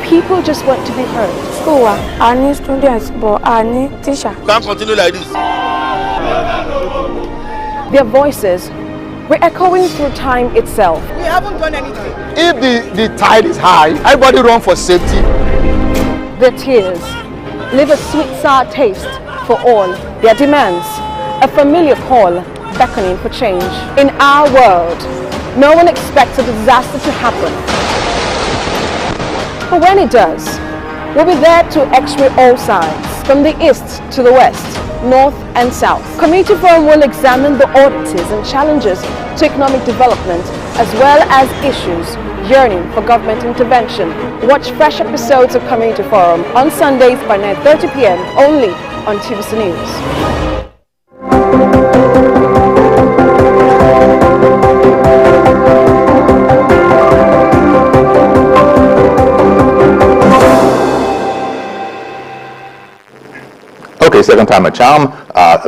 People just want to be heard. School, I need students, but I need teachers. Can't continue like this. Their voices re-echoing through time itself. We haven't done anything. If the tide is high, everybody run for safety. Their tears leave a sweet sour taste for all. Their demands, a familiar call beckoning for change. In our world, no one expects a disaster to happen. But when it does, we'll be there to x-ray all sides, from the east to the west, north and south. Community Forum will examine the oddities and challenges to economic development, as well as issues yearning for government intervention. Watch fresh episodes of Community Forum on Sundays by 9:30 p.m. only on TVC News. Okay, second time a charm.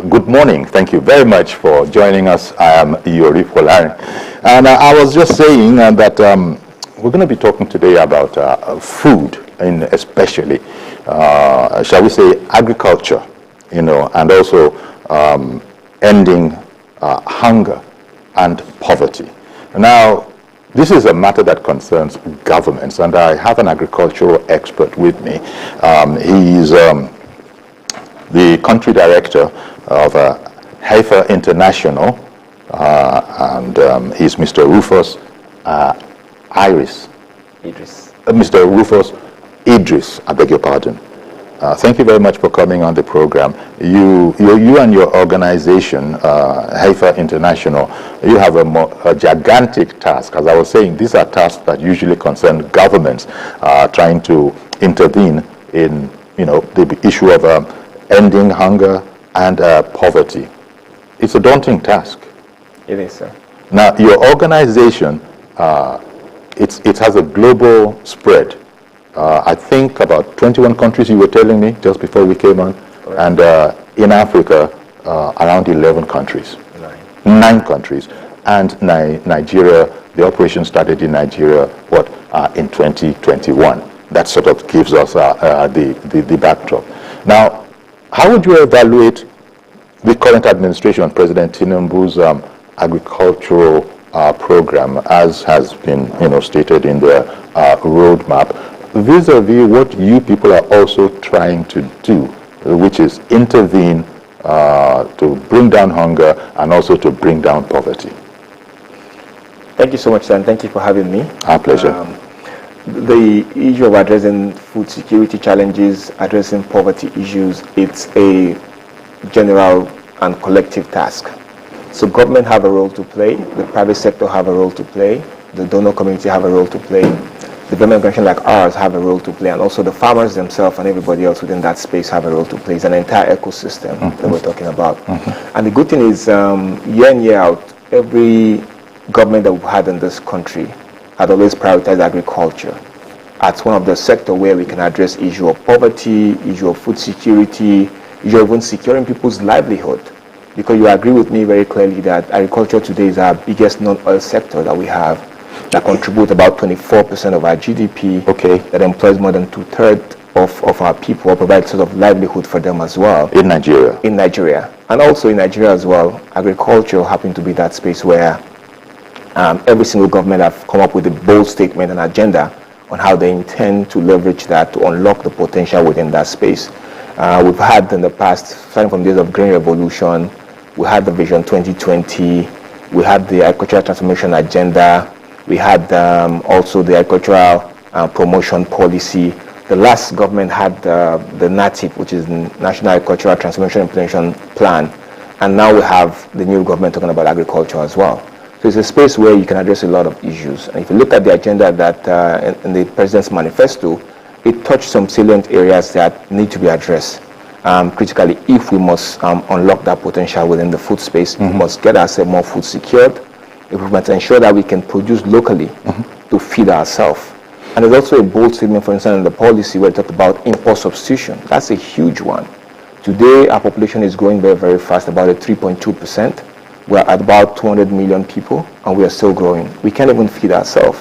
Good morning. Thank you very much for joining us. I am Yori Polari. And I was just saying that we're going to be talking today about food, and especially, shall we say, agriculture, and also ending hunger and poverty. Now, this is a matter that concerns governments, and I have an agricultural expert with me. He is the country director of Heifer International, and he's Mr. Rufus Idris. Mr. Rufus Idris, I beg your pardon. Thank you very much for coming on the program. You and your organization, Heifer International, you have a gigantic task. As I was saying, these are tasks that usually concern governments trying to intervene in, the issue of ending hunger and poverty. It's a daunting task. It is, sir. Now, your organization, it has a global spread. I think about 21 countries you were telling me just before we came on, and in Africa, around 11 countries. Nine countries. And Nigeria, the operation started in Nigeria, in 2021. That sort of gives us the backdrop. Now, how would you evaluate the current administration, President Tinubu's agricultural program, as has been, stated in the roadmap, vis-a-vis what you people are also trying to do, which is intervene to bring down hunger and also to bring down poverty? Thank you so much, sir, and thank you for having me. Our pleasure. The issue of addressing food security challenges, addressing poverty issues, it's a general and collective task. So government have a role to play, the private sector have a role to play, the donor community have a role to play, development organizations like ours have a role to play, and also the farmers themselves and everybody else within that space have a role to play. It's an entire ecosystem that we're talking about. And the good thing is, year in, year out, every government that we've had in this country had always prioritized agriculture as one of the sectors where we can address issue of poverty, issue of food security, issue of even securing people's livelihood. Because you agree with me very clearly that agriculture today is our biggest non-oil sector that we have, that contributes about 24% of our GDP, that employs more than 2/3 of our people, or provides sort of livelihood for them as well. In Nigeria? In Nigeria. And also in Nigeria as well, agriculture happens to be that space where every single government have come up with a bold statement and agenda on how they intend to leverage that to unlock the potential within that space. We've had in the past, starting from days of Green Revolution, we had the Vision 2020, we had the Agricultural Transformation Agenda, we had also the Agricultural Promotion Policy. The last government had the NATIP, which is the National Agricultural Transformation Implementation Plan, and now we have the new government talking about agriculture as well. So it's a space where you can address a lot of issues. And if you look at the agenda that in the President's manifesto, it touched some salient areas that need to be addressed critically if we must unlock that potential within the food space. We must get ourselves more food secured. If we must ensure that we can produce locally to feed ourselves. And there's also a bold statement, for instance, in the policy where it talked about import substitution. That's a huge one. Today, our population is growing very, very fast, about 3.2%. We're at about 200 million people, and we are still growing. We can't even feed ourselves.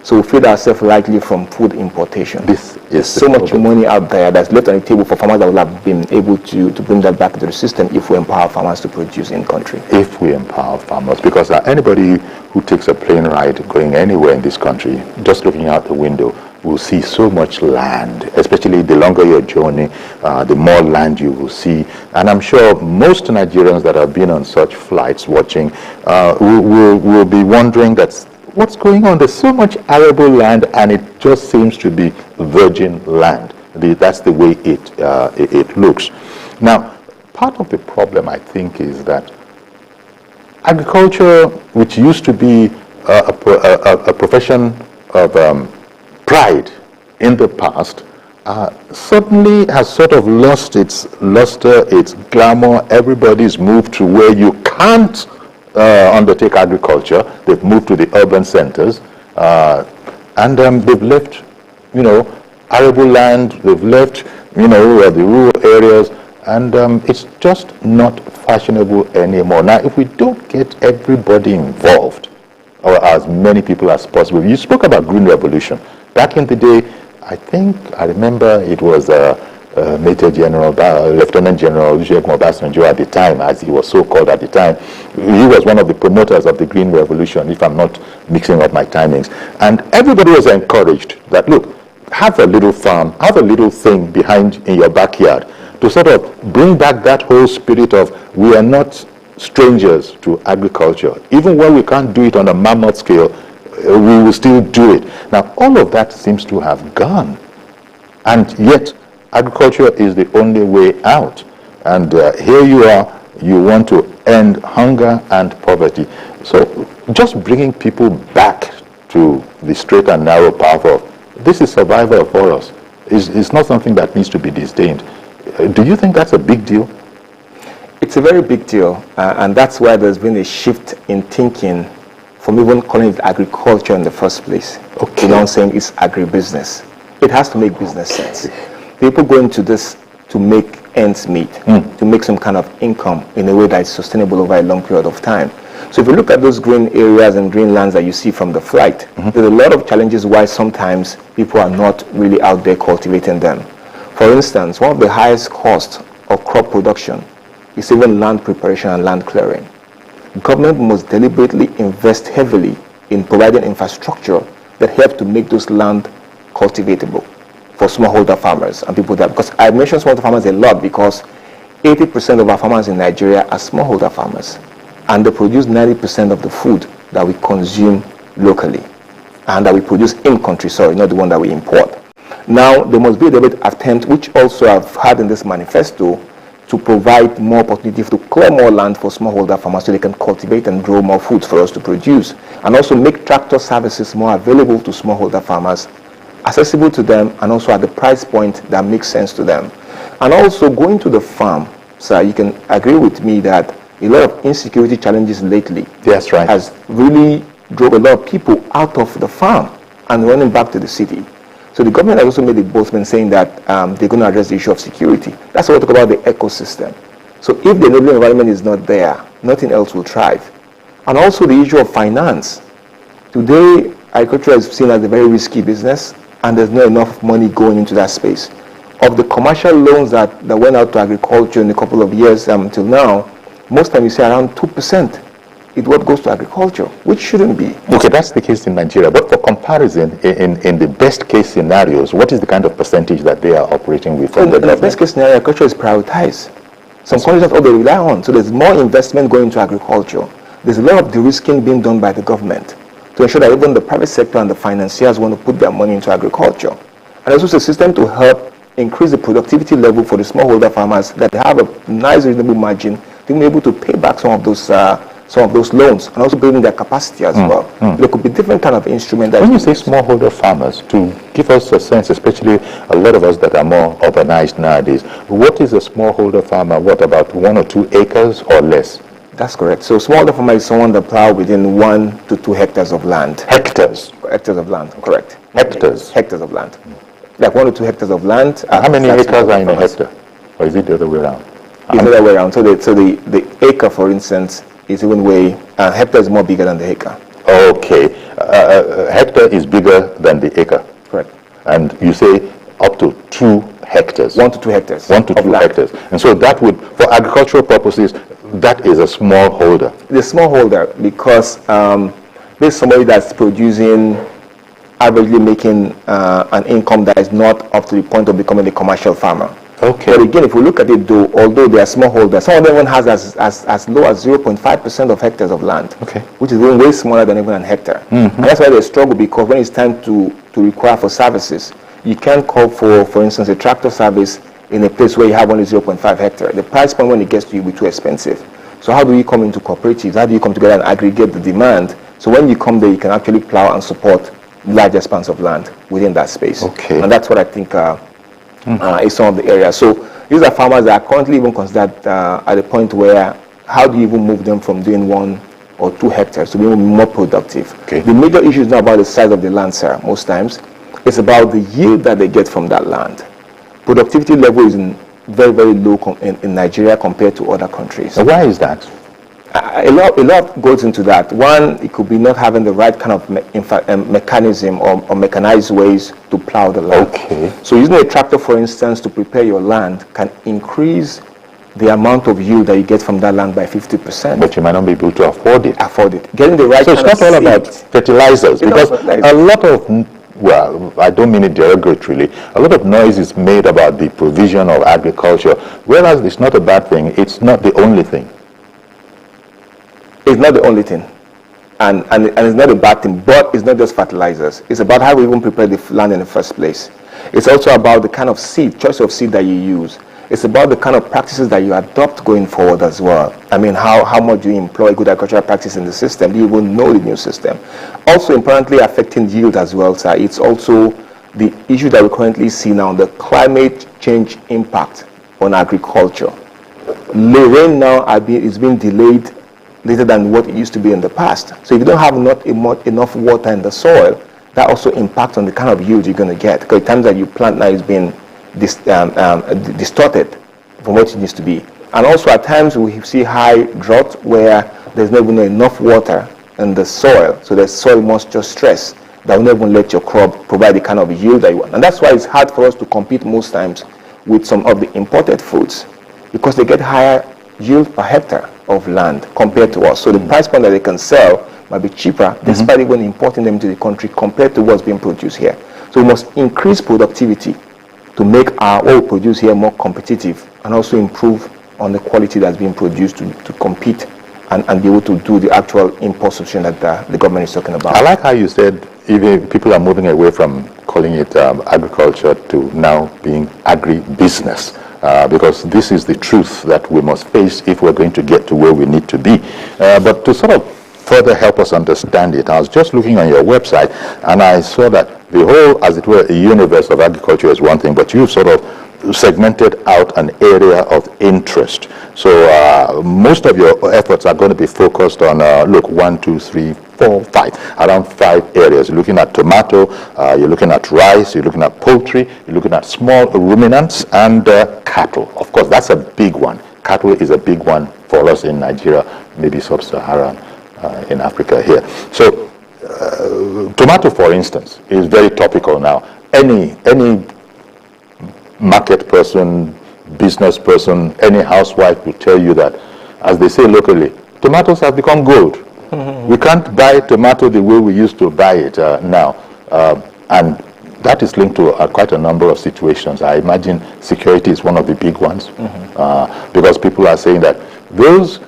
So we feed ourselves likely from food importation. This is so much money out there that's left on the table for farmers that would have been able to bring that back into the system if we empower farmers to produce in country. If we empower farmers, because anybody who takes a plane ride going anywhere in this country, just looking out the window, will see so much land, especially the longer your journey, the more land you will see. And I'm sure most Nigerians that have been on such flights watching will be wondering what's going on. There's so much arable land, and it just seems to be virgin land. That's the way it looks. Now, part of the problem, I think, is that agriculture, which used to be a profession of pride in the past, suddenly has sort of lost its luster, its glamour. Everybody's moved to where you can't undertake agriculture. They've moved to the urban centers, and they've left, arable land. They've left, the rural areas, and it's just not fashionable anymore. Now, if we don't get everybody involved, or as many people as possible, you spoke about Green Revolution. Back in the day, I remember it was Major General, Lieutenant General Olusegun Obasanjo at the time, as he was so called at the time. He was one of the promoters of the Green Revolution, if I'm not mixing up my timings. And everybody was encouraged that, look, have a little farm, have a little thing behind in your backyard to sort of bring back that whole spirit of we are not strangers to agriculture. Even when we can't do it on a mammoth scale, we will still do it. Now, all of that seems to have gone. And yet, agriculture is the only way out. And here you are, you want to end hunger and poverty. So just bringing people back to the straight and narrow path of this is survival for us. It's not something that needs to be disdained. Do you think that's a big deal? It's a very big deal, and that's why there's been a shift in thinking from even calling it agriculture in the first place. Okay. To now saying it's agribusiness. It has to make business sense. People go into this to make ends meet, to make some kind of income in a way that is sustainable over a long period of time. So if you look at those green areas and green lands that you see from the flight, there's a lot of challenges why sometimes people are not really out there cultivating them. For instance, one of the highest costs of crop production is even land preparation and land clearing. Government must deliberately invest heavily in providing infrastructure that help to make those land cultivatable for smallholder farmers and people that, because I mentioned smallholder farmers a lot because 80% of our farmers in Nigeria are smallholder farmers, and they produce 90% of the food that we consume locally and that we produce in country, not the one that we import. Now, there must be a deliberate attempt, which also I've had in this manifesto, to provide more opportunity to clear more land for smallholder farmers so they can cultivate and grow more foods for us to produce, and also make tractor services more available to smallholder farmers, accessible to them, and also at the price point that makes sense to them. And also going to the farm, sir, you can agree with me that a lot of insecurity challenges lately has really drove a lot of people out of the farm and running back to the city. So the government has also made a boldment saying that they're going to address the issue of security. That's why we talk about the ecosystem. So if the enabling environment is not there, nothing else will thrive. And also the issue of finance. Today, agriculture is seen as a very risky business, and there's not enough money going into that space. Of the commercial loans that went out to agriculture in a couple of years until now, most time you say around 2% is what goes to agriculture, which shouldn't be. Okay, that's the case in Nigeria. But for comparison, in the best case scenarios, what is the kind of percentage that they are operating with? In the best case scenario, agriculture is prioritized. Some countries that's all they rely on. So there's more investment going into agriculture. There's a lot of de-risking being done by the government to ensure that even the private sector and the financiers want to put their money into agriculture. And there's also a system to help increase the productivity level for the smallholder farmers that they have a nice reasonable margin to be able to pay back some of those loans, and also building their capacity as well. There could be different kind of instrument. When you say smallholder farmers, to give us a sense, especially a lot of us that are more urbanized nowadays, what is a smallholder farmer? What, about 1 or 2 acres or less? That's correct. So smallholder farmer is someone that plow within 1 to 2 hectares of land. Hectares? Hectares of land, correct. Hectares? Hectares of land. Like 1 to 2 hectares of land. How many acres are in a hectare? Or is it the other way around? It's the other way around. So the acre, for instance, is even way, hectare is more bigger than the acre. Okay. Hectare is bigger than the acre. Correct. And you say up to 2 hectares. 1 to 2 hectares. 1 to 2 hectares. And so that would, for agricultural purposes, that is a smallholder. The smallholder, because there's somebody that's producing, averagely making an income that is not up to the point of becoming a commercial farmer. Okay. But again, if we look at it though, although they are smallholders, some of them even has as low as 0.5% of hectares of land, okay, which is way smaller than even an hectare. And that's why they struggle, because when it's time to require for services, you can't call for instance, a tractor service in a place where you have only 0.5 hectare. The price point when it gets to you will be too expensive. So how do you come into cooperatives? How do you come together and aggregate the demand? So when you come there, you can actually plow and support large expanse of land within that space. Okay. And that's what I think is some of the areas. So these are farmers that are currently even considered at the point where, how do you even move them from doing 1 or 2 hectares to being more productive? Okay. The major issue is not about the size of the land, sir, most times. It's about the yield that they get from that land. Productivity level is very low in Nigeria compared to other countries. So why is that? A lot goes into that. One, it could be not having the right kind of mechanism or mechanized ways to plow the land. Okay. So using a tractor, for instance, to prepare your land can increase the amount of yield that you get from that land by 50%. But you might not be able to afford it. Getting the right so kind it's not all of about seed. fertilizers, because a lot of, well, I don't mean it derogatorily, a lot of noise is made about the provision of agriculture, whereas it's not a bad thing. It's not the only thing. It's not the only thing, and it's not a bad thing, but it's not just fertilizers. It's about how we even prepare the land in the first place. It's also about the kind of seed, choice of seed that you use. It's about the kind of practices that you adopt going forward as well. I mean, how much do you employ good agricultural practice in the system? Do you even know the new system? Also, importantly, affecting yield as well, sir. It's also the issue that we currently see now, the climate change impact on agriculture. The rain now is being delayed later than what it used to be in the past. So if you don't have enough water in the soil, that also impacts on the kind of yield you're going to get, because the times that you plant now is being distorted from what it used to be. And also at times we see high drought where there's not even enough water in the soil, so the soil must just stress that will never let your crop provide the kind of yield that you want. And that's why it's hard for us to compete most times with some of the imported foods, because they get higher yield per hectare of land compared to us. So the price point that they can sell might be cheaper, despite even importing them to the country compared to what's being produced here. So we must increase productivity to make our what we produce here more competitive, and also improve on the quality that's being produced to compete and be able to do the actual import substitution that the government is talking about. I like how you said even people are moving away from calling it agriculture to now being agri-business. Because this is the truth that we must face if we're going to get to where we need to be. But to sort of further help us understand it, I was just looking on your website and I saw that the whole, as it were, a universe of agriculture is one thing, but you've sort of segmented out an area of interest. So most of your efforts are going to be focused on, look, 1, 2, 3, 4, 5, around 5 areas. You're looking at tomato, you're looking at rice, you're looking at poultry, you're looking at small ruminants, and cattle. Of course, that's a big one. Cattle is a big one for us in Nigeria, maybe sub-Saharan in Africa here. So tomato, for instance, is very topical now. Any market person, business person, any housewife will tell you that, as they say locally, tomatoes have become gold. We can't buy tomato the way we used to buy it now. And that is linked to quite a number of situations. I imagine security is one of the big ones, because people are saying that those,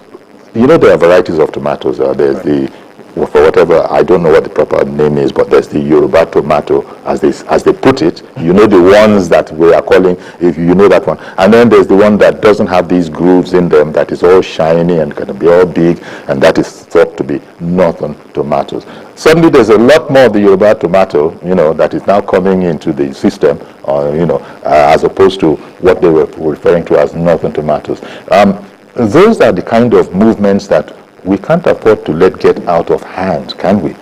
there are varieties of tomatoes. There's the, for whatever, I don't know what the proper name is, but there's the Yoruba tomato, as they put it. The ones that we are calling, if you know that one. And then there's the one that doesn't have these grooves in them, that is all shiny and can be all big, and that is thought to be northern tomatoes. Suddenly there's a lot more of the Yoruba tomato, that is now coming into the system, as opposed to what they were referring to as northern tomatoes. Those are the kind of movements that we can't afford to let get out of hand, can we?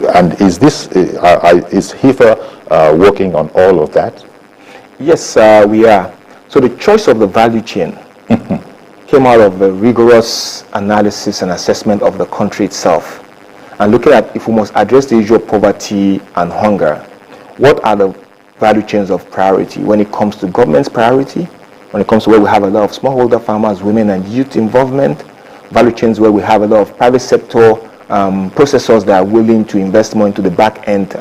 And is Heifer working on all of that? Yes, we are. So the choice of the value chain came out of a rigorous analysis and assessment of the country itself, and looking at if we must address the issue of poverty and hunger, what are the value chains of priority when it comes to government's priority, when it comes to where we have a lot of smallholder farmers, women and youth involvement, value chains where we have a lot of private sector processors that are willing to invest more into the back end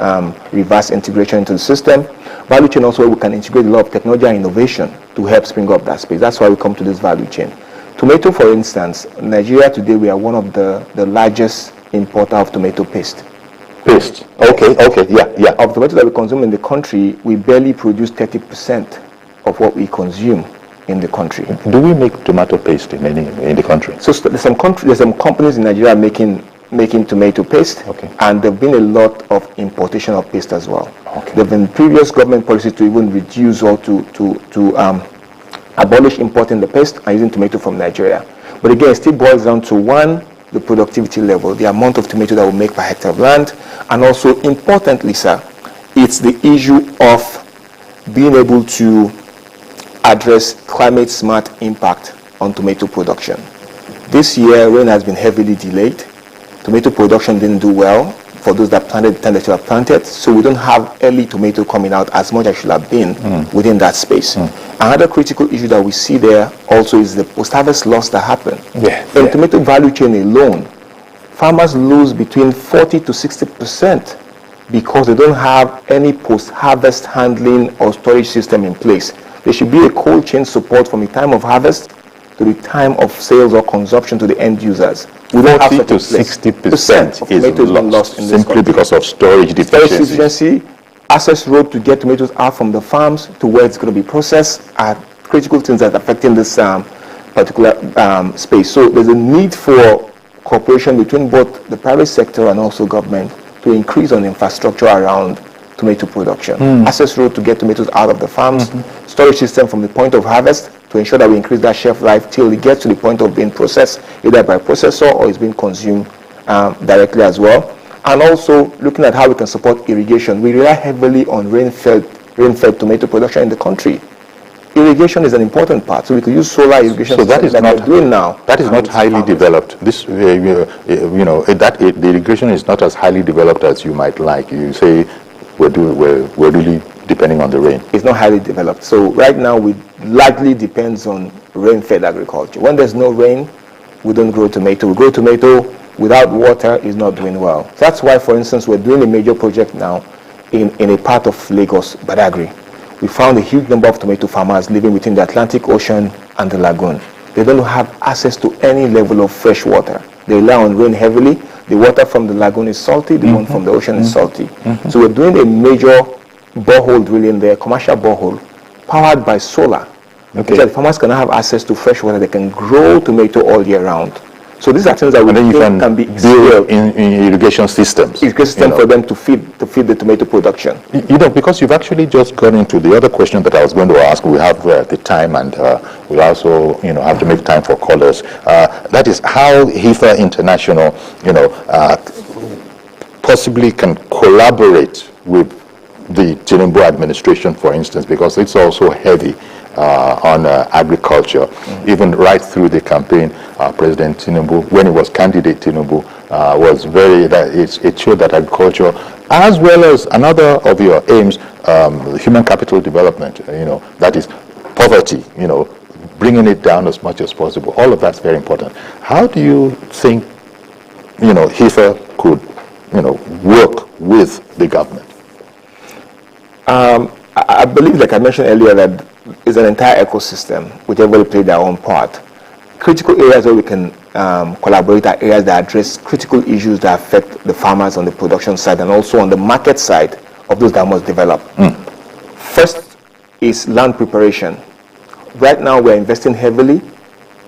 reverse integration into the system. Value chain also where we can integrate a lot of technology and innovation to help spring up that space. That's why we come to this value chain. Tomato, for instance, Nigeria today, we are one of the largest importer of tomato paste. Paste. Okay, yeah. Of tomato that we consume in the country, we barely produce 30% of what we consume in the country. Do we make tomato paste in the country? So there's some companies in Nigeria making tomato paste, okay, and there've been a lot of importation of paste as well. Okay. There've been previous government policies to even reduce or to abolish importing the paste and using tomato from Nigeria. But again, it still boils down to one, the productivity level, the amount of tomato that we make per hectare of land, and also importantly, sir, it's the issue of being able to address climate smart impact on tomato production. This year, rain has been heavily delayed. Tomato production didn't do well for those that planted the time that should have planted, so we don't have early tomato coming out as much as should have been within that space. Another critical issue that we see there also is the post-harvest loss that happened. In the tomato value chain alone, farmers lose between 40 to 60% because they don't have any post-harvest handling or storage system in place. There should be a cold chain support from the time of harvest to the time of sales or consumption to the end users. 40 to 60% is lost in simply because of storage deficiency. Access road to get tomatoes out from the farms to where it's going to be processed are critical things that are affecting this particular space. So there's a need for cooperation between both the private sector and also government to increase on infrastructure around tomato production. Access road to get tomatoes out of the farms, storage system from the point of harvest to ensure that we increase that shelf life till it gets to the point of being processed either by processor or is being consumed directly as well. And also looking at how we can support irrigation. We rely heavily on rain-fed tomato production in the country. Irrigation is an important part, so we could use solar irrigation. So that is not doing now. That is not highly developed. This, the irrigation is not as highly developed as you might like. You say we're really depending on the rain. It's not highly developed. So right now we largely depends on rain-fed agriculture. When there's no rain, we don't grow tomato. We grow tomato without water is not doing well. That's why, for instance, we're doing a major project now in a part of Lagos, Agric. We found a huge number of tomato farmers living within the Atlantic Ocean and the lagoon. They don't have access to any level of fresh water. They rely on rain heavily. The water from the lagoon is salty, the one from the ocean is salty. So we're doing a major borehole drilling there, commercial borehole, powered by solar. So that farmers can have access to fresh water. They can grow tomato all year round. So these are things that we think can be built in irrigation systems. Irrigation system for them to feed the tomato production. Because you've actually just gone into the other question that I was going to ask. We have the time, and we'll also have to make time for callers. That is how Heifer International possibly can collaborate with the Tinubu administration, for instance, because it's also heavy on agriculture. Even right through the campaign, President Tinubu, when he was candidate Tinubu, was it showed that agriculture, as well as another of your aims, human capital development, that is poverty, bringing it down as much as possible. All of that's very important. How do you think, Heifer could, work with the government? I believe, like I mentioned earlier, that it's an entire ecosystem, which everybody play their own part. Critical areas where we can collaborate are areas that address critical issues that affect the farmers on the production side and also on the market side of those that must develop. First is land preparation. Right now we're investing heavily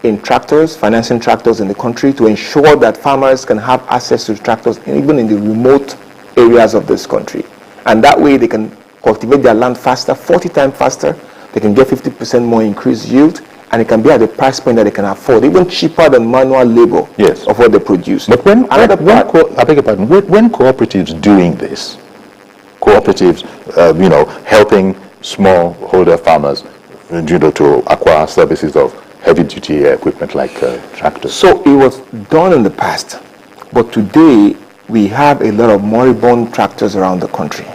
in tractors, financing tractors in the country to ensure that farmers can have access to tractors even in the remote areas of this country. And that way they can cultivate their land faster, 40 times faster. They can get 50% more increased yield, and it can be at a price point that they can afford, even cheaper than manual labor of what they produce. But when cooperatives doing this, helping smallholder farmers, to acquire services of heavy-duty equipment like tractors? So it was done in the past, but today we have a lot of moribund tractors around the country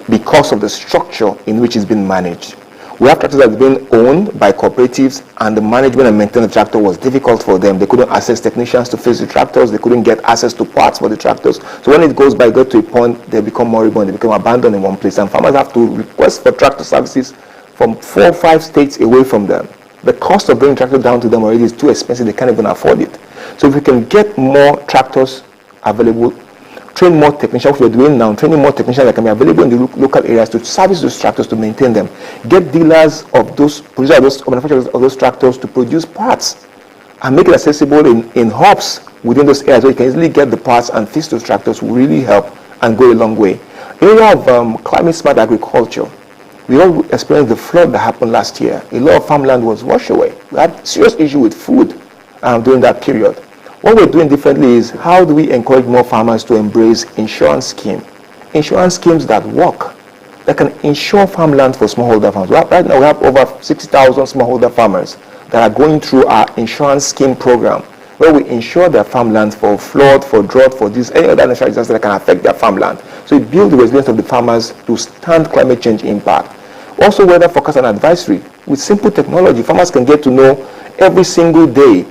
because of the structure in which it's been managed. We have tractors that have been owned by cooperatives, and the management and maintenance of the tractor was difficult for them. They couldn't access technicians to fix the tractors. They couldn't get access to parts for the tractors. So when it goes to a point, they become moribund. They become abandoned in one place, and farmers have to request for tractor services from 4 or 5 states away from them. The cost of bringing tractor down to them already is too expensive. They can't even afford it. So if we can get more tractors available, train more technicians, which we're doing now, training more technicians that can be available in the local areas to service those tractors, to maintain them. Get dealers of those, producers, manufacturers of those tractors to produce parts and make it accessible in hubs within those areas where you can easily get the parts and fix those tractors will really help and go a long way. In the area of climate smart agriculture, we all experienced the flood that happened last year. A lot of farmland was washed away. We had serious issue with food during that period. What we're doing differently is how do we encourage more farmers to embrace insurance schemes that work, that can insure farmland for smallholder farmers. Right now we have over 60,000 smallholder farmers that are going through our insurance scheme program, where we insure their farmland for flood, for drought, for this, any other natural disaster that can affect their farmland. So it builds the resilience of the farmers to stand climate change impact. Also weather forecast and advisory. With simple technology, farmers can get to know every single day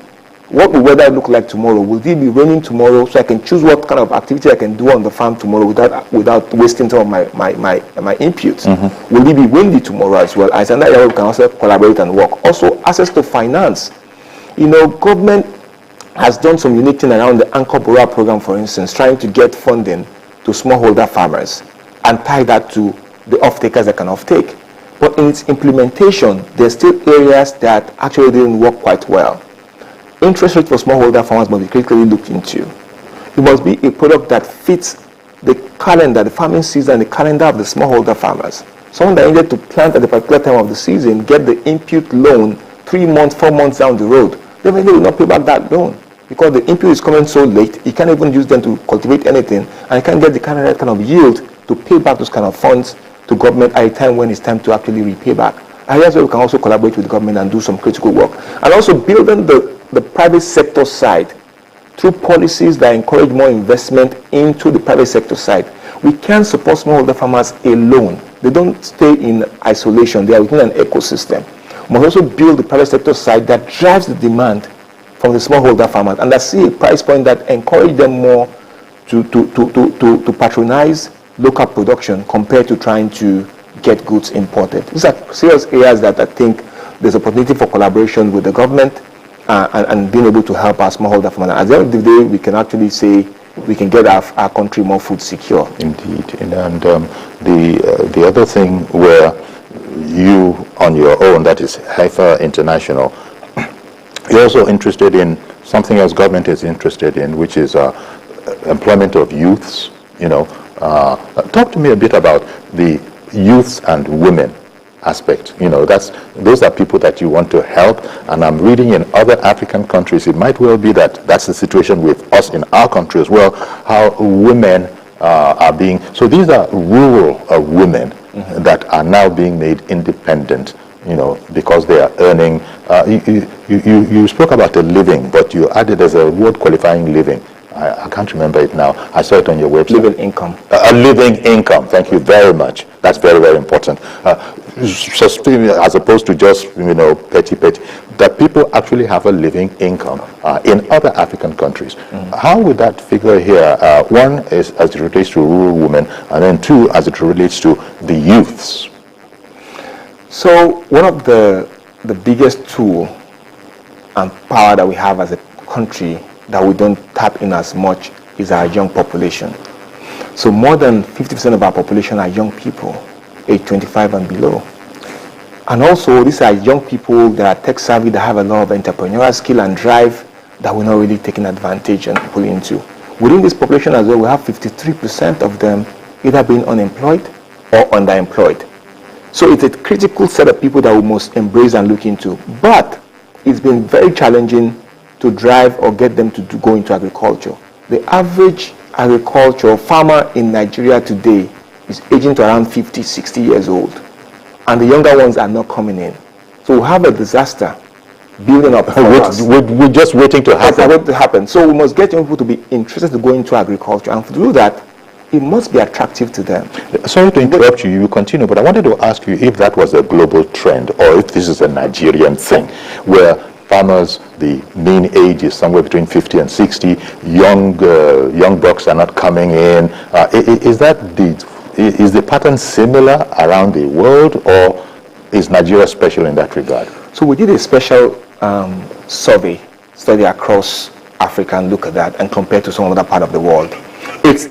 what will weather look like tomorrow. Will it be raining tomorrow, so I can choose what kind of activity I can do on the farm tomorrow without wasting some of my inputs. Will it be windy tomorrow as well? As another area we can also collaborate and work. Also access to finance. Government has done some unique thing around the Anchor Borrower program, for instance, trying to get funding to smallholder farmers and tie that to the off-takers that can off-take. But in its implementation, there's still areas that actually didn't work quite well. Interest rate for smallholder farmers must be critically looked into. It must be a product that fits the calendar, the farming season, the calendar of the smallholder farmers. Someone that needed to plant at the particular time of the season, get the input loan 3 months, 4 months down the road. They will not pay back that loan because the input is coming so late, you can't even use them to cultivate anything, and you can't get the kind of yield to pay back those kind of funds to government at a time when it's time to actually repay back. And that's where we can also collaborate with the government and do some critical work. And also building the private sector side through policies that encourage more investment into the private sector side. We can't support smallholder farmers alone. They don't stay in isolation. They are within an ecosystem. We must also build the private sector side that drives the demand from the smallholder farmers, and that see a price point that encourage them more to patronize local production compared to trying to get goods imported. These are serious areas that I think there's opportunity for collaboration with the government and being able to help our smallholder farmers. At the end of the day, we can actually say we can get our country more food secure. Indeed. And the other thing where you on your own, that is Heifer International, you're also interested in something else government is interested in, which is employment of youths. Talk to me a bit about the youths and women aspect. Those are people that you want to help, and I'm reading in other African countries, it might well be that that's the situation with us in our country as well, how women are being, so these are rural women that are now being made independent, because they are earning, you spoke about a living, but you added as a word qualifying living. I can't remember it now. I saw it on your website. Living income. A living income. Thank you very much. That's very, very important. As opposed to just, petty. That people actually have a living income in other African countries. How would that figure here? One is as it relates to rural women, and then two, as it relates to the youths. So one of the biggest tool and power that we have as a country that we don't tap in as much is our young population. So more than 50% of our population are young people, age 25 and below. And also these are young people that are tech savvy, that have a lot of entrepreneurial skill and drive that we're not really taking advantage and pulling into. Within this population as well, we have 53% of them either being unemployed or underemployed. So it's a critical set of people that we must embrace and look into. But it's been very challenging to drive or get them to go into agriculture. The average agriculture farmer in Nigeria today is aging to around 50, 60 years old. And the younger ones are not coming in. So we have a disaster building up for us. We're just waiting to happen. Waiting to happen. So we must get young people to be interested to go into agriculture, and to do that, it must be attractive to them. Sorry to interrupt you, you continue, but I wanted to ask you if that was a global trend or if this is a Nigerian thing where farmers, the mean age is somewhere between 50 and 60, young bucks are not coming in. Is the pattern similar around the world, or is Nigeria special in that regard? So we did a special study across Africa and look at that and compare to some other part of the world. It's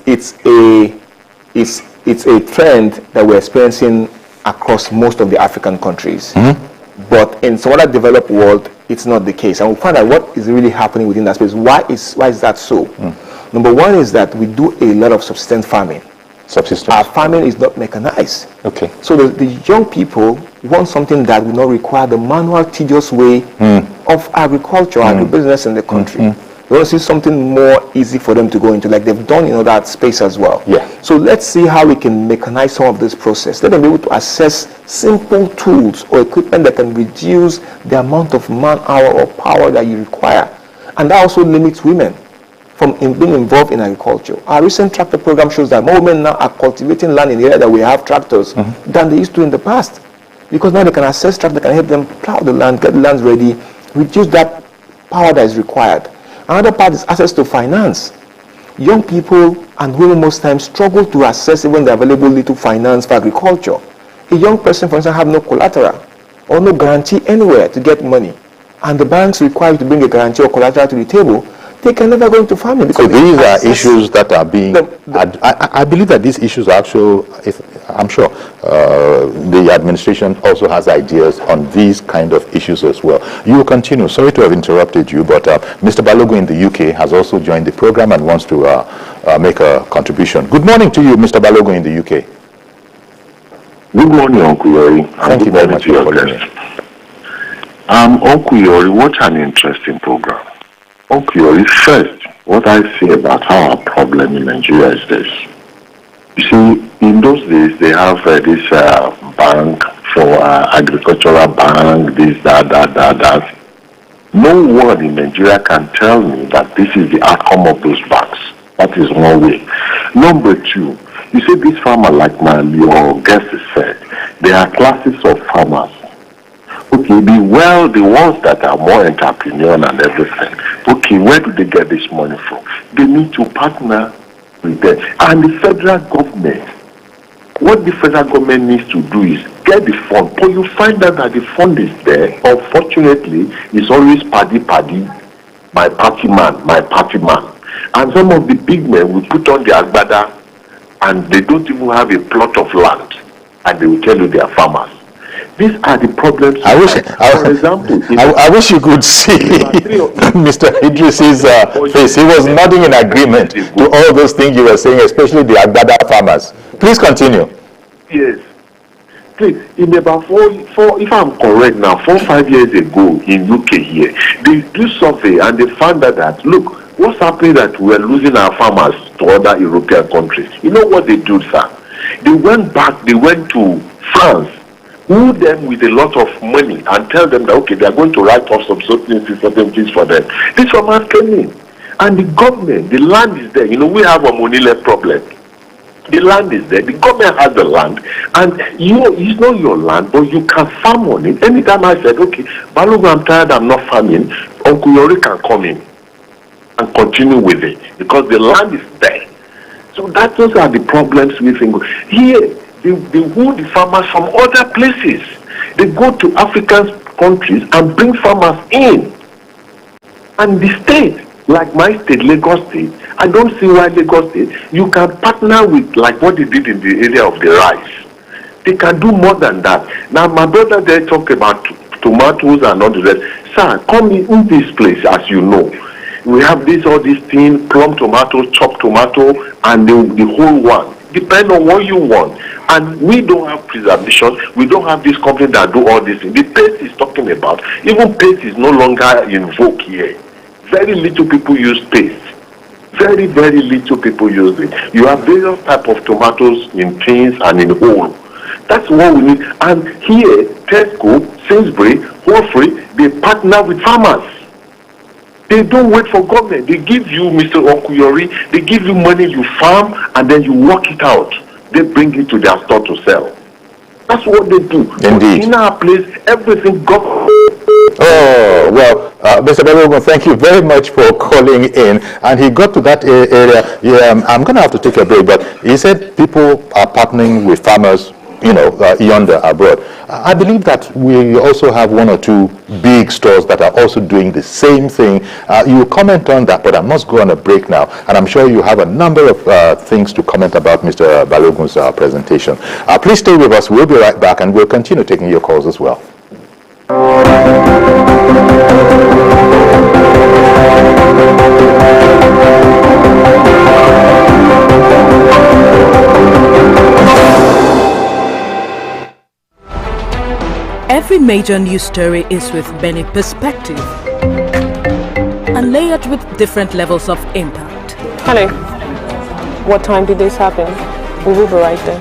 a trend that we're experiencing across most of the African countries. Mm-hmm. But in some other developed world, it's not the case. And we'll find out what is really happening within that space. Why is that so? Number one is that we do a lot of subsistence farming. Our farming is not mechanized. Okay. So the young people want something that will not require the manual, tedious way of agriculture, agribusiness in the country. They want to see something more easy for them to go into, like they've done in that space as well. Yeah. So let's see how we can mechanize some of this process. Let them be able to access simple tools or equipment that can reduce the amount of man-hour or power that you require. And that also limits women from being involved in agriculture. Our recent tractor program shows that more women now are cultivating land in the area that we have tractors than they used to in the past. Because now they can access tractors that can help them plow the land, get the lands ready, reduce that power that is required. Another part is access to finance. Young people and women most times struggle to access even the available little finance for agriculture. A young person, for instance, have no collateral or no guarantee anywhere to get money. And the banks require you to bring a guarantee or collateral to the table. They can never go into farming. So these are issues that are being, I believe that these issues are actually, I'm sure the administration also has ideas on these kind of issues as well. You will continue. Sorry to have interrupted you, but Mr. Balogun in the UK has also joined the program and wants to make a contribution. Good morning to you, Mr. Balogun in the UK. Good morning, Uncle Yori. Thank you very much for calling me. Uncle Yori, what an interesting program. Uncle Yori, first, what I say about our problem in Nigeria is this. You see, in those days, they have this bank for agricultural bank, this, that. No one in Nigeria can tell me that this is the outcome of those banks. That is one way. Number two, you see, this farmer, like your guest has said, there are classes of farmers. Okay, the ones that are more entrepreneurial and everything. Okay, where do they get this money from? They need to partner with them. And the federal government, what the federal government needs to do is get the fund. But you find out that the fund is there. Unfortunately, it's always paddy, my party man. And some of the big men will put on their agbada and they don't even have a plot of land. And they will tell you they are farmers. These are the problems. For example, I wish you could see Mr. Idris's face. He was nodding in agreement to all those things you were saying, especially the Agbada farmers. Please continue. Yes. Please, in about if I'm correct now, 4-5 years ago in UK here, they do survey and they found out that, look, what's happening that we're losing our farmers to other European countries. You know what they do, sir? They went to France, who them with a lot of money and tell them that, okay, they are going to write off some certain things for them. These farmers came in. And the government, the land is there. You know, we have a money-led problem. The land is there. The government has the land. And it's not your land, but you can farm on it. Anytime I said, okay, Balogun, I'm tired, I'm not farming, Uncle Yori can come in and continue with it. Because the land is there. So those are the problems we think. Here, they hold the farmers from other places. They go to African countries and bring farmers in. And the state, like my state, Lagos State, I don't see why Lagos State, you can partner with like what they did in the area of the rice. They can do more than that. Now my brother there talk about tomatoes and all the rest. Sir, come in this place, as you know. We have all these things, plum tomatoes, chopped tomato, and the whole one. Depend on what you want. And we don't have preservation. We don't have this company that do all this thing. The paste is talking about, even paste is no longer in vogue here. Very little people use paste. Very, very little people use it. You have various type of tomatoes in tins and in whole. That's what we need. And here, Tesco, Sainsbury, Hofrey, they partner with farmers. They don't wait for government. They give you, Mr. Okuyori, they give you money, you farm, and then you work it out. They bring it to their store to sell. That's what they do. Indeed. In our place, everything government. Oh, well, Mr. Balogun, thank you very much for calling in. And he got to that area. Yeah, I'm going to have to take a break, but he said people are partnering with farmers, yonder abroad. I believe that we also have one or two big stores that are also doing the same thing. You comment on that, but I must go on a break now. And I'm sure you have a number of things to comment about Mr. Balogun's presentation. Please stay with us. We'll be right back, and we'll continue taking your calls as well. Every major news story is with many perspectives and layered with different levels of impact. Hello. What time did this happen? We will be right there.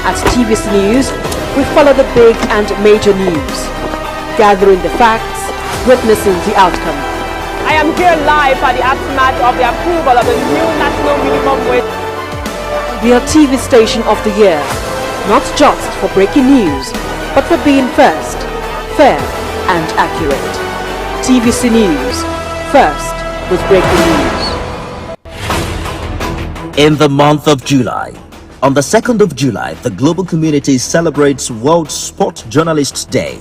At TVC News, we follow the big and major news, gathering the facts, witnessing the outcome. I am here live at the aftermath of the approval of the new national minimum wage. We are TV Station of the Year, not just for breaking news, but for being first, fair and accurate. TVC News, first with breaking news. In the month of July, on the 2nd of July, the global community celebrates World Sport Journalists Day.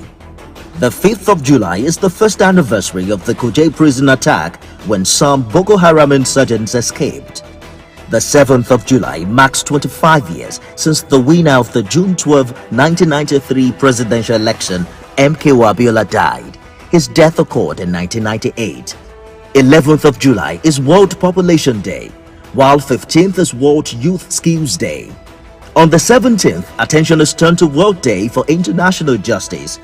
The 5th of July is the first anniversary of the Kuje prison attack when some Boko Haram insurgents escaped. The 7th of July marks 25 years since the winner of the June 12, 1993 presidential election, MKO Abiola, died. His death occurred in 1998. 11th of July is World Population Day, while 15th is World Youth Skills Day. On the 17th, attention is turned to World Day for International Justice,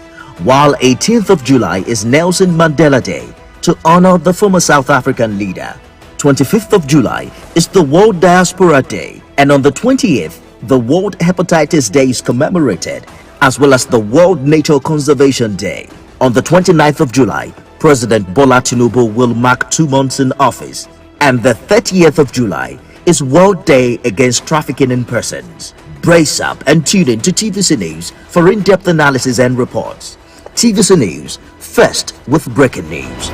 while 18th of July is Nelson Mandela Day to honor the former South African leader. 25th of July is the World Diaspora Day, and on the 28th, the World Hepatitis Day is commemorated, as well as the World Nature Conservation Day. On the 29th of July, President Bola Tinubu will mark 2 months in office, and the 30th of July is World Day Against Trafficking in Persons. Brace up and tune in to TVC News for in-depth analysis and reports. TVC News, first with breaking news.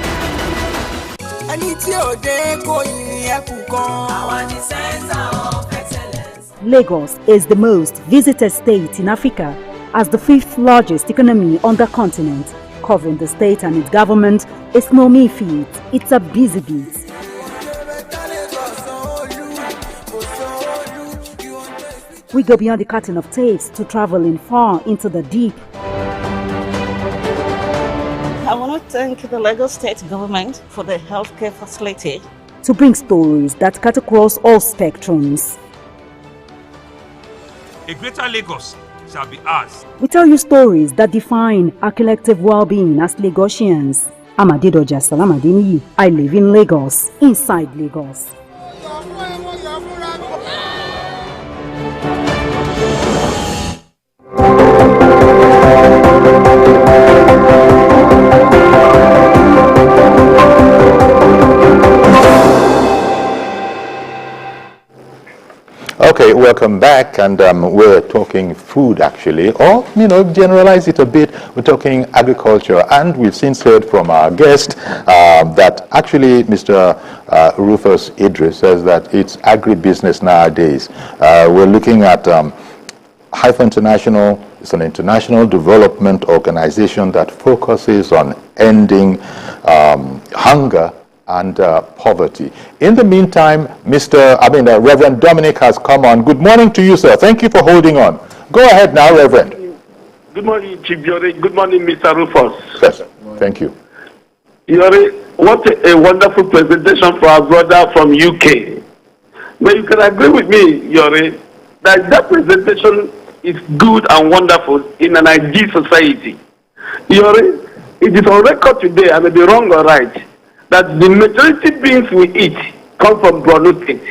Lagos is the most visited state in Africa as the 5th largest economy on the continent. Covering the state and its government is no mean feat, it's a busy beat. We go beyond the curtain of tapes to traveling far into the deep. I want to thank the Lagos State government for the healthcare facility. To bring stories that cut across all spectrums. A greater Lagos shall be ours. We tell you stories that define our collective well-being as Lagosians. I'm Adedoja Salamadini. I live in Lagos, inside Lagos. Okay, welcome back, and we're talking food actually, or generalize it a bit. We're talking agriculture, and we've since heard from our guest that actually Mr. Rufus Idris says that it's agribusiness nowadays. We're looking at Heifer International. It's an international development organization that focuses on ending hunger and poverty. In the meantime, Reverend Dominic has come on. Good morning to you, sir. Thank you for holding on. Go ahead now, Reverend. Good morning, Chief Yori. Good morning, Mr. Rufus. Yes, thank you. Yori, what a wonderful presentation for our brother from UK. But you can agree with me, Yori, that presentation is good and wonderful in an ideal society. Yori, it is on record today, I may be wrong or right, that the majority beans we eat come from Borno State.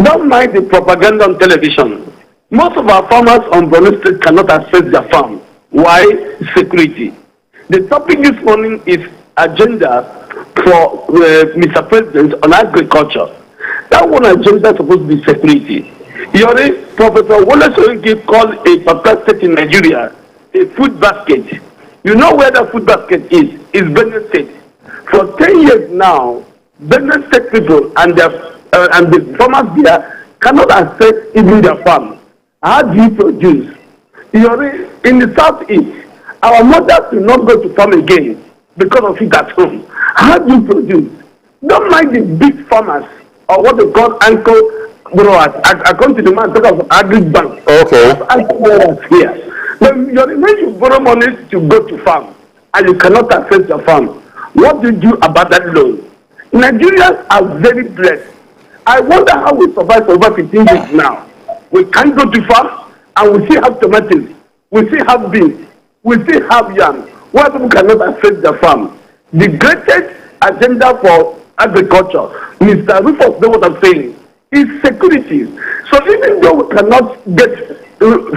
Don't mind the propaganda on television. Most of our farmers on Borno State cannot access their farm. Why? Security. The topic this morning is agenda for Mr. President on agriculture. That one agenda is supposed to be security. Professor Wole Soyinka called a particular state in Nigeria a food basket. You know where the food basket is? It's Benue State. For 10 years now, Benue State people and the farmers there cannot access even their farm. How do you produce? In the southeast, our mothers will not go to farm again because of it at home. How do you produce? Don't mind the big farmers or what they call ankle growers. I come to the man talk of Agric bank. Okay. Here. When you borrow money to go to farm and you cannot access your farm, what do you do about that loan? Nigerians are very blessed. I wonder how we survive for over 15 years now. We can't go to farm and we still have tomatoes, we still have beans, we still have yam. Why people cannot access their farm? The greatest agenda for agriculture, Mr. Rufus knows what I'm saying, is security. So even though we cannot get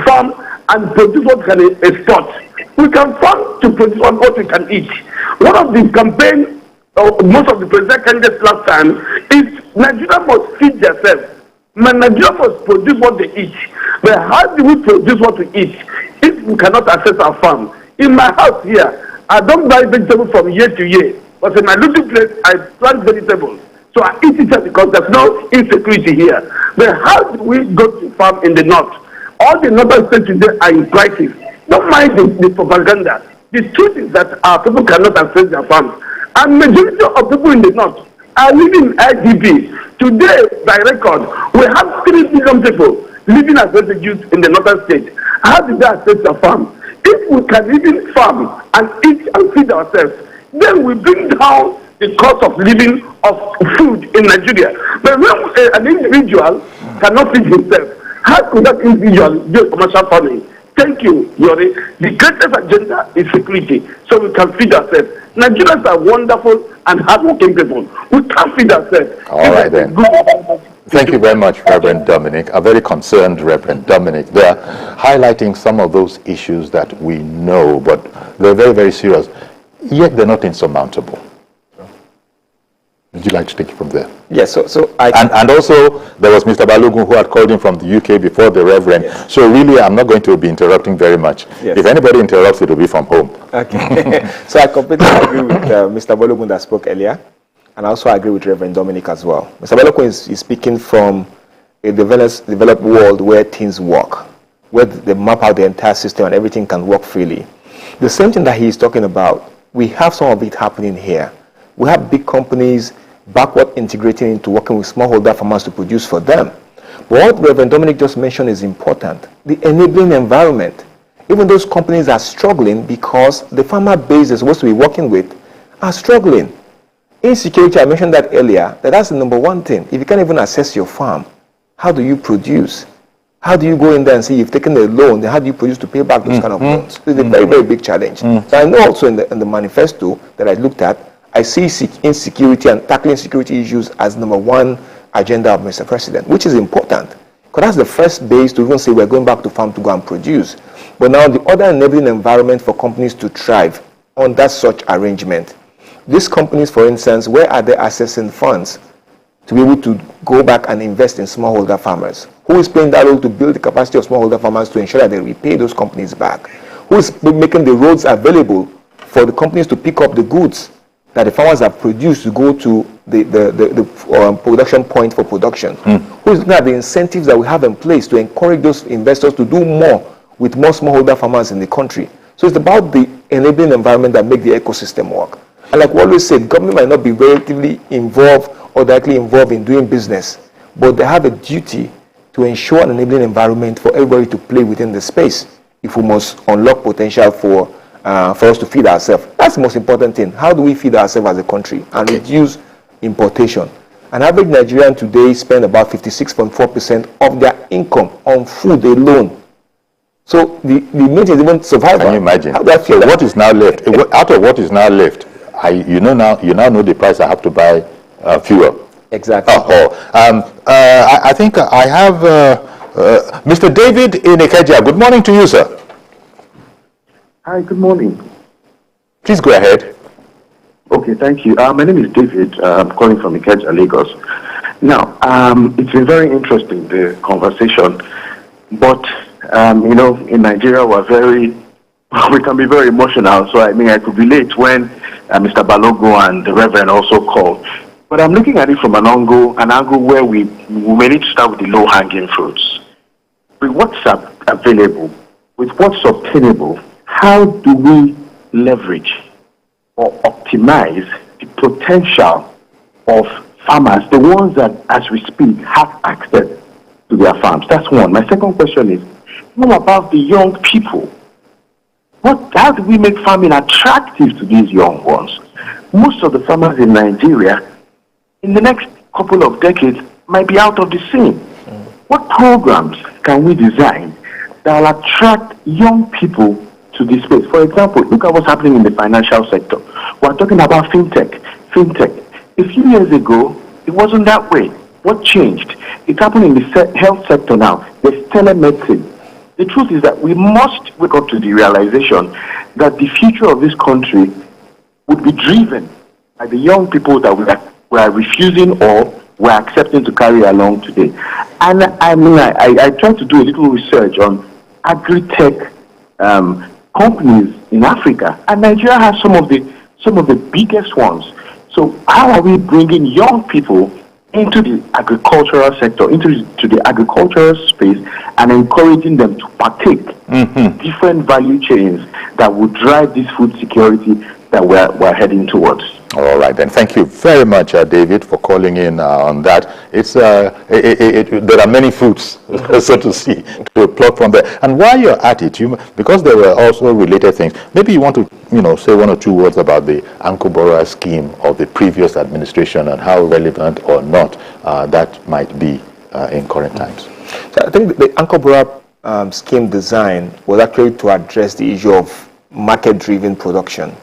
farm and produce what we can export, we can farm to produce what we can eat. One of the campaign, most of the president candidates last time, is Nigeria must feed themselves. Nigeria must produce what they eat. But how do we produce what we eat if we cannot access our farm? In my house here, I don't buy vegetables from year to year. But in my little place, I plant vegetables. So I eat it because there's no insecurity here. But how do we go to farm in the north? All the northern states today are in crisis. Don't mind the propaganda. The truth is that our people cannot access their farms. And majority of people in the north are living in IDP. Today, by record, we have 3 million people living as refugees in the northern state. How did they access their farm? If we can even farm and eat and feed ourselves, then we bring down the cost of living of food in Nigeria. But when an individual cannot feed himself, how could that individual do commercial farming? Thank you, Yori. The greatest agenda is security, so we can feed ourselves. Nigerians are wonderful and hardworking people. We can't feed ourselves. All right then. Thank you very much, Reverend Dominic. A very concerned Reverend Dominic. They are highlighting some of those issues that we know, but they're very, very serious. Yet they're not insurmountable. Would you like to take it from there? Yes, and also there was Mr. Balogun who had called in from the UK before the Reverend. Yes. So really I'm not going to be interrupting very much. Yes. If anybody interrupts, it will be from home. Okay. So I completely agree with Mr. Balogun that spoke earlier, and I also agree with Reverend Dominic as well. Mr. Balogun is speaking from a developed world where things work, where they map out the entire system and everything can work freely. The same thing that he is talking about, we have some of it happening here. We have big companies backward integrating into working with smallholder farmers to produce for them. But what Reverend Dominic just mentioned is important. The enabling environment. Even those companies are struggling because the farmer base they're supposed to be working with are struggling. Insecurity, I mentioned that earlier, that's the number one thing. If you can't even access your farm, how do you produce? How do you go in there and say you've taken a loan, then how do you produce to pay back those kind of loans? It's a very, very big challenge. So I know also in the manifesto that I looked at, I see insecurity and tackling security issues as number one agenda of Mr. President, which is important. Because that's the first base to even say we're going back to farm to go and produce. But now the other enabling environment for companies to thrive under such arrangement. These companies, for instance, where are they accessing funds to be able to go back and invest in smallholder farmers? Who is playing that role to build the capacity of smallholder farmers to ensure that they repay those companies back? Who is making the roads available for the companies to pick up the goods that the farmers have produced to go to the production point for production? Who is looking at the incentives that we have in place to encourage those investors to do more with more smallholder farmers in the country? So it's about the enabling environment that make the ecosystem work. And like we always say, government might not be relatively involved or directly involved in doing business, but they have a duty to ensure an enabling environment for everybody to play within the space if we must unlock potential for us to feed ourselves. That's the most important thing. How do we feed ourselves as a country and reduce importation? An average Nigerian today spend about 56.4% of their income on food alone. So the meat is even survival. Can you imagine? So what is now left? Out of what is now left, you now know the price I have to buy fuel. Exactly. I think I have Mr. David in Ikeja. Good morning to you, sir. Hi, good morning. Please go ahead. Okay, thank you. My name is David. I'm calling from Ikeja, Lagos. Now, it's been very interesting, the conversation. But, in Nigeria, we can be very emotional. So, I could relate when Mr. Balogo and the Reverend also called. But I'm looking at it from an angle where we may need to start with the low-hanging fruits. With what's available, with what's obtainable, how do we leverage or optimize the potential of farmers, the ones that, as we speak, have access to their farms? That's one. My second question is, what about the young people? How do we make farming attractive to these young ones? Most of the farmers in Nigeria, in the next couple of decades, might be out of the scene. What programs can we design that will attract young people to this space? For example, look at what's happening in the financial sector. We're talking about fintech. A few years ago, it wasn't that way. What changed? It's happening in the health sector now. There's telemedicine. The truth is that we must wake up to the realization that the future of this country would be driven by the young people that we are refusing or we're accepting to carry along today. And I tried to do a little research on agri-tech companies in Africa, and Nigeria has some of the biggest ones. So how are we bringing young people into the agricultural sector, into the agricultural space, and encouraging them to partake in different value chains that will drive this food security that we're heading towards? All right, then. Thank you very much, David, for calling in on that. There are many fruits, so to see, to plug from there. And while you're at it, because there were also related things, maybe you want to, say one or two words about the Ankobora scheme of the previous administration and how relevant or not that might be in current times. So I think the Ankobora scheme design was actually to address the issue of market-driven production.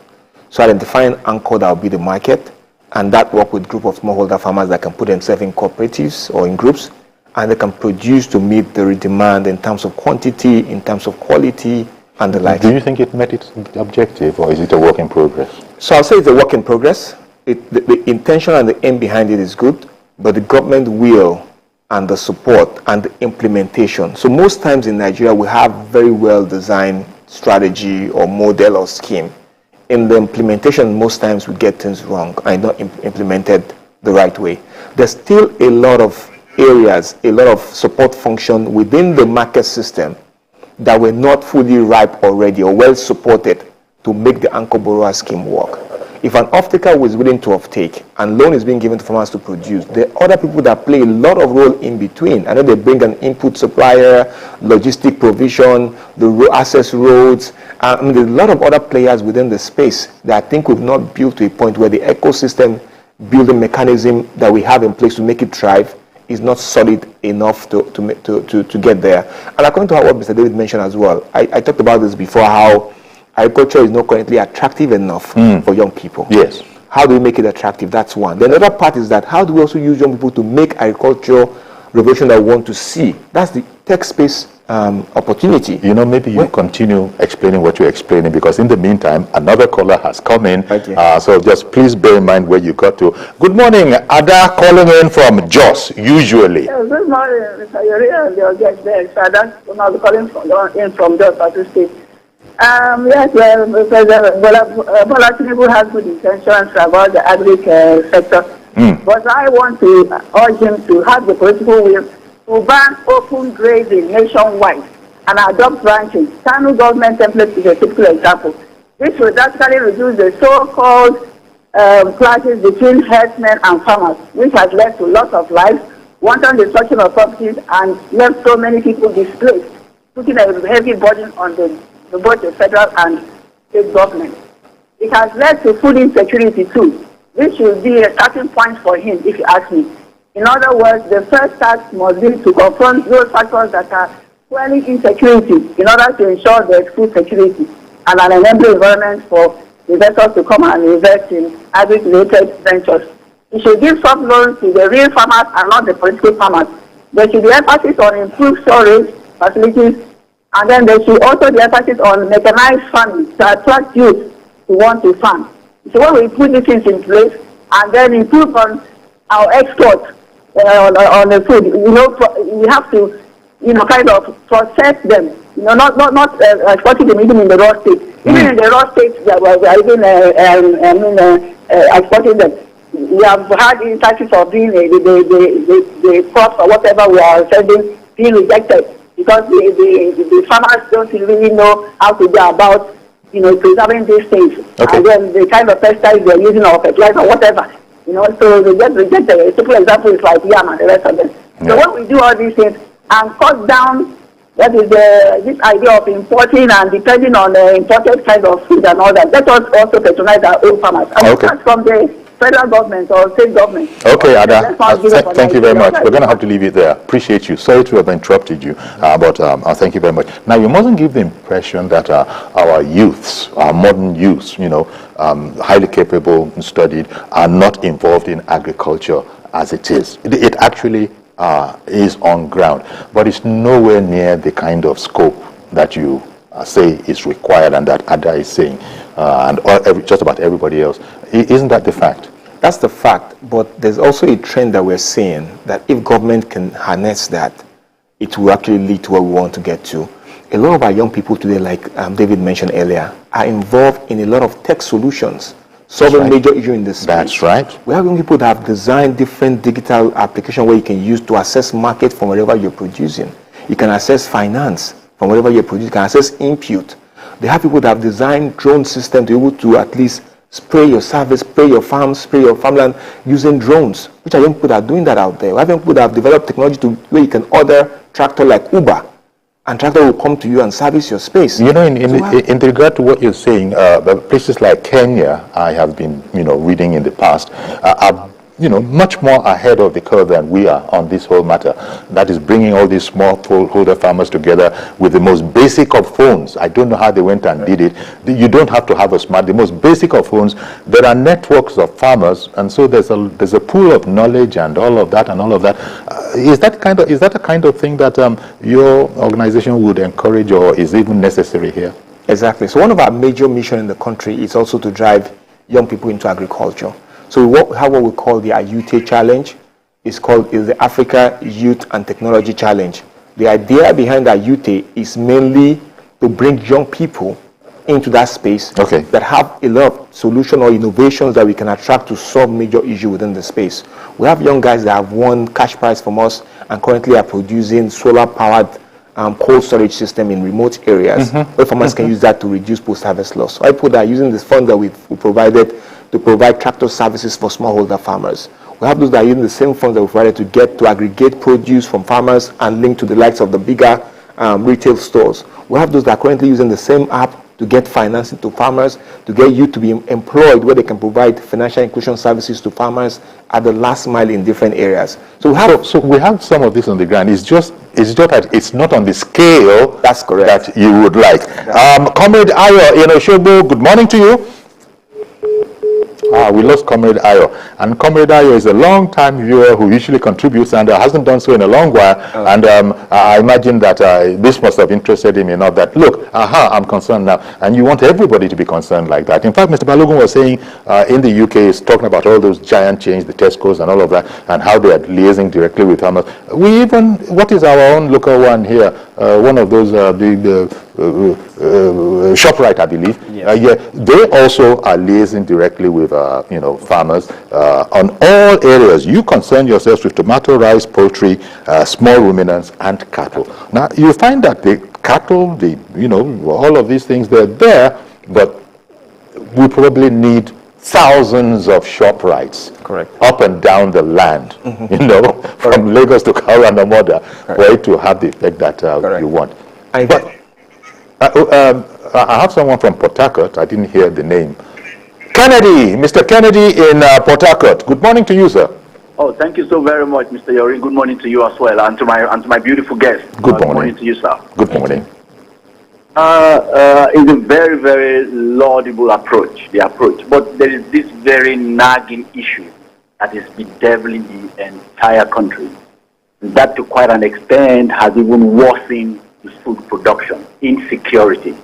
So identifying anchor that will be the market, and that work with group of smallholder farmers that can put themselves in cooperatives or in groups, and they can produce to meet the demand in terms of quantity, in terms of quality, and the like. Do you think it met its objective, or is it a work in progress? So I'll say it's a work in progress. The intention and the aim behind it is good, but the government will and the support and the implementation. So most times in Nigeria, we have very well designed strategy or model or scheme. In the implementation, most times we get things wrong and not implemented the right way. There's still a lot of areas, a lot of support function within the market system that were not fully ripe already or well supported to make the Ankobora scheme work. If an off-taker was willing to off-take and loan is being given to farmers to produce, there are other people that play a lot of role in between. I know they bring an input supplier, logistic provision, the access roads. There's a lot of other players within the space that I think we've not built to a point where the ecosystem building mechanism that we have in place to make it thrive is not solid enough to get there. And according to what Mr. David mentioned as well, I talked about this before, how agriculture is not currently attractive enough for young people. Yes. How do we make it attractive? That's one. The other part is that how do we also use young people to make agriculture revolution that we want to see? That's the tech space opportunity. Maybe you continue explaining what you're explaining, because in the meantime, another caller has come in. So just please bear in mind where you got to. Good morning, Ada, calling in from Jos, usually. Yes, good morning, Mr. Yuri and your guest there. So that's calling from Jos, Batu State. Yes, President Bola Tinubu has good intentions about the Agric sector. But I want to urge him to have the political will to ban open grazing nationwide and adopt branching. Kano government template is a typical example. This will drastically reduce the so-called clashes between herdsmen and farmers, which has led to loss of lives, wanton destruction of properties, and left so many people displaced, putting a heavy burden on both the federal and state government. It has led to food insecurity too. This should be a starting point for him, if you ask me. In other words, the first task must be to confront those factors that are fueling insecurity in order to ensure there's food security and an enabling environment for investors to come and invest in agri-related ventures. It should give soft loans to the real farmers and not the political farmers. There should be emphasis on improved storage facilities, and then there should also be emphasis on mechanized farming to attract youth who want to farm. So when we put these things in place and then improve on our exports on the food, we have to, kind of process them. Not exporting them even in the raw state. Even in the raw state, we are even exporting them. We have had instances of being the crops or whatever we are sending being rejected because the farmers don't really know how to go about preserving these things. Okay. And then the kind of pesticides they're using or fertilizer or whatever. So they get rejected. A simple example is like yam and the rest of them. Yeah. So when we do all these things and cut down that is this idea of importing and depending on the imported kind of food and all that, let us also patronize our own farmers. And okay. Start from the federal government or state government. Okay, Ada, thank you very much. We're going to have to leave it there. Appreciate you. Sorry to have interrupted you, but thank you very much. Now, you mustn't give the impression that our youths, our modern youths, highly capable and studied, are not involved in agriculture as it is. It actually is on ground, but it's nowhere near the kind of scope that you say is required and that Ada is saying, and just about everybody else. Isn't that the fact? That's the fact, but there's also a trend that we're seeing that if government can harness that, it will actually lead to where we want to get to. A lot of our young people today, like David mentioned earlier, are involved in a lot of tech solutions, solving major issues in this space. That's right. We have young people that have designed different digital applications where you can use to assess market from wherever you're producing. You can access finance from wherever you're producing. You can access input. They have people that have designed drone systems to be able to at least spray your service, spray your farm, spray your farmland using drones, which are young people that are doing that out there. We have young people that have developed technology to where you can order tractor like Uber, and tractor will come to you and service your space. In regard to what you're saying, places like Kenya, I have been, reading in the past, are much more ahead of the curve than we are on this whole matter. That is bringing all these smallholder farmers together with the most basic of phones. I don't know how they went and did it. You don't have to have the most basic of phones. There are networks of farmers, and so there's a pool of knowledge and all of that. Is that a kind of thing that your organization would encourage, or is even necessary here? Exactly. So one of our major missions in the country is also to drive young people into agriculture. So what we call the Ayute Challenge is the Africa Youth and Technology Challenge. The idea behind Ayute is mainly to bring young people into that space that have a lot of solutions or innovations that we can attract to solve major issues within the space. We have young guys that have won cash prize from us and currently are producing solar-powered cold storage system in remote areas where farmers can use that to reduce post-harvest loss. So I put that using this fund that we provided to provide tractor services for smallholder farmers. We have those that are using the same funds that we provided to aggregate produce from farmers and link to the likes of the bigger retail stores. We have those that are currently using the same app to get financing to farmers, to get you to be employed where they can provide financial inclusion services to farmers at the last mile in different areas. So we have some of this on the ground. It's just that it's not on the scale that's correct that you would like. Comrade Ayo in Oshobo, good morning to you. We lost Comrade Ayo. And Comrade Ayo is a long-time viewer who usually contributes and hasn't done so in a long while. And I imagine that this must have interested him enough that, look, I'm concerned now. And you want everybody to be concerned like that. In fact, Mr. Balogun was saying in the UK, he's talking about all those giant chains, the Tesco's and all of that, and how they are liaising directly with farmers. What is our own local one here? One of those ShopRite, I believe. Yes. They also are liaising directly with farmers on all areas. You concern yourselves with tomato, rice, poultry, small ruminants, and cattle. Now you find that the cattle, all of these things, they're there, but we probably need thousands of ShopRites up and down the land, from Lagos to Karandamoda, for it to have the effect that you want. I have someone from Port Harcourt. I didn't hear the name. Kennedy, Mr. Kennedy in Port Harcourt. Good morning to you, sir. Oh, thank you so very much, Mr. Yori. Good morning to you as well, and to my beautiful guest. Good morning to you, sir. Good morning. It's a very, very laudable approach, but there is this very nagging issue that is bedeviling the entire country. That, to quite an extent, has even worsened the food production, insecurity.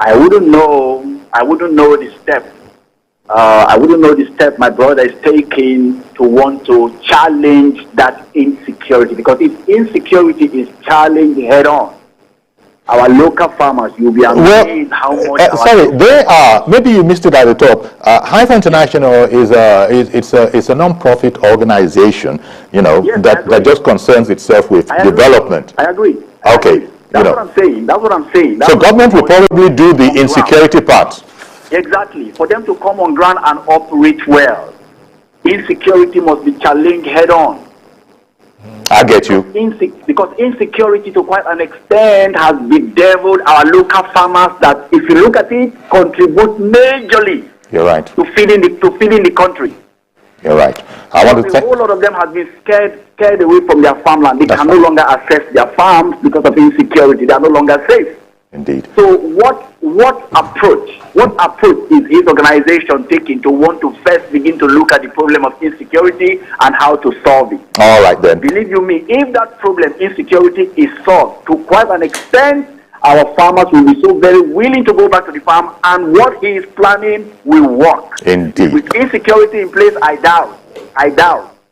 I wouldn't know the step. I wouldn't know the step my brother is taking to want to challenge that insecurity, because if insecurity is challenged head on, our local farmers, you'll be amazed how much. Sorry, they are. Maybe you missed it at the top. Heifer International is a non-profit organization, that just concerns itself with development. I agree. Okay, That's what I'm saying. That's what I'm saying. So government will probably do the insecurity part. Exactly. For them to come on ground and operate well, insecurity must be challenged head on. I get you. Because insecurity, to quite an extent, has bedeviled our local farmers that, if you look at it, contribute majorly. You're right. To feeding the country. You're right. I want to a whole lot of them have been scared away from their farmland. They can no longer access their farms because of insecurity. They are no longer safe. Indeed. So what approach is his organization taking to want to first begin to look at the problem of insecurity and how to solve it? All right then. Believe you me, if that problem, insecurity, is solved to quite an extent, our farmers will be so very willing to go back to the farm, and what he is planning will work. Indeed. With insecurity in place, I doubt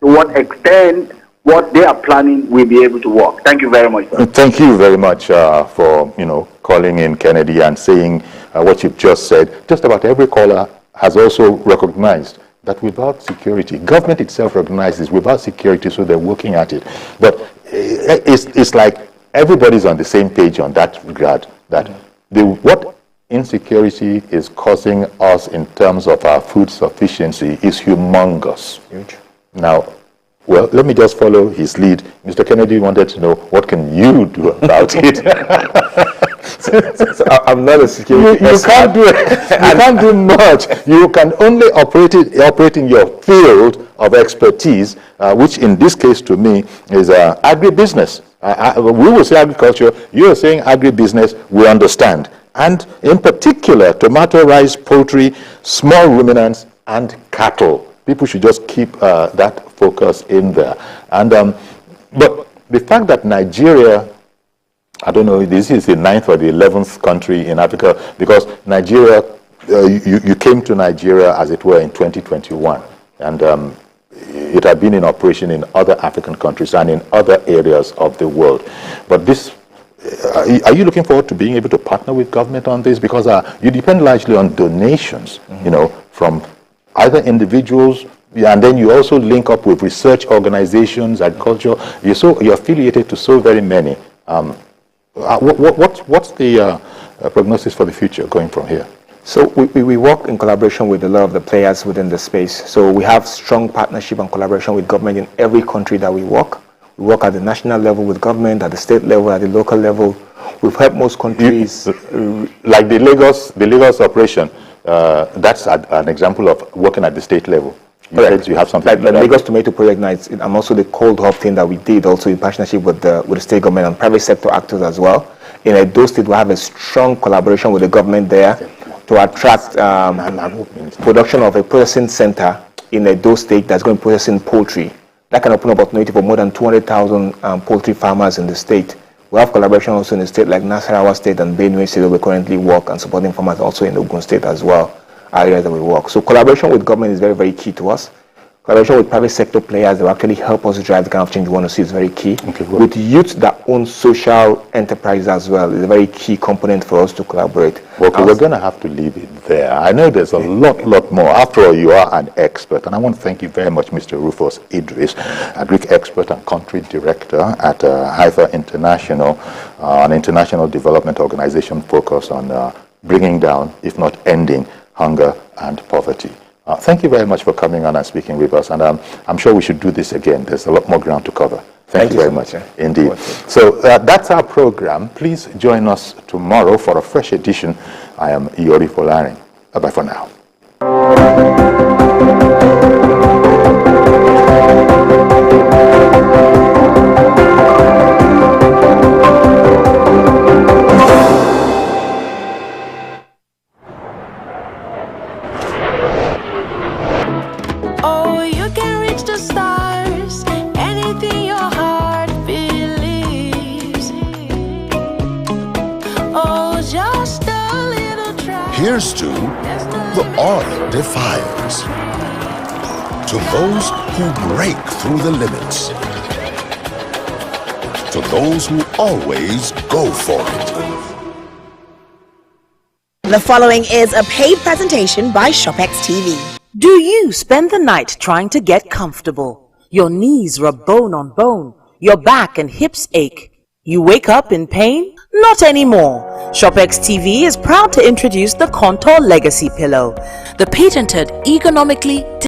to what extent what they are planning will be able to work. Thank you very much, sir. Thank you very much for calling in, Kennedy, and saying what you've just said. Just about every caller has also recognized that without security, government itself recognizes without security, so they're working at it. But it's like everybody's on the same page on that regard, that what insecurity is causing us in terms of our food sufficiency is humongous. Huge. Now, well, let me just follow his lead. Mr. Kennedy wanted to know, what can you do about it? So I'm not a security you can't do it. You can't do much. You can only operate in your field of expertise, which in this case to me is agribusiness. We will say agriculture, you are saying agribusiness, we understand. And in particular, tomato, rice, poultry, small ruminants, and cattle. People should just keep that focus in there. And but the fact that Nigeria, I don't know, this is the 9th or the 11th country in Africa, because Nigeria, you came to Nigeria, as it were, in 2021. And it had been in operation in other African countries and in other areas of the world. But this, are you looking forward to being able to partner with government on this? Because you depend largely on donations, from either individuals, and then you also link up with research organizations, agriculture. You're affiliated to so very many. What's the prognosis for the future going from here? So we work in collaboration with a lot of the players within the space. So we have strong partnership and collaboration with government in every country that we work. We work at the national level with government, at the state level, at the local level. We've helped most countries. Like the Lagos operation, that's an example of working at the state level. You said you have something like the Lagos Tomato Project Nights, and also the cold hub thing that we did also in partnership with the state government and private sector actors as well. In Edo State, we have a strong collaboration with the government there to attract production of a processing center in Edo State that's going to process in poultry. That can open up opportunity for more than 200,000 poultry farmers in the state. We have collaboration also in the state like Nasarawa State and Benue State, where we currently work and supporting farmers also in Ogun State as well, areas that we work. So collaboration with government is very, very key to us. Collaboration with private sector players that will actually help us drive the kind of change we want to see is very key. Okay, with youth that own social enterprise as well is a very key component for us to collaborate. Okay, we're going to have to leave it there. I know there's a lot more. After all, you are an expert, and I want to thank you very much, Mr. Rufus Idris, Agric expert and country director at Heifer International, an international development organization focused on bringing down, if not ending, hunger and poverty. Thank you very much for coming on and speaking with us, and I'm sure we should do this again. There's a lot more ground to cover. Thank you very much, indeed. So that's our program. Please join us tomorrow for a fresh edition. I am Iori Folarin. Bye for now. Here's to the odd defiers. To those who break through the limits. To those who always go for it. The following is a paid presentation by ShopX TV. Do you spend the night trying to get comfortable? Your knees rub bone on bone. Your back and hips ache. You wake up in pain? Not anymore. ShopX TV is proud to introduce the Contour Legacy Pillow. The patented ergonomically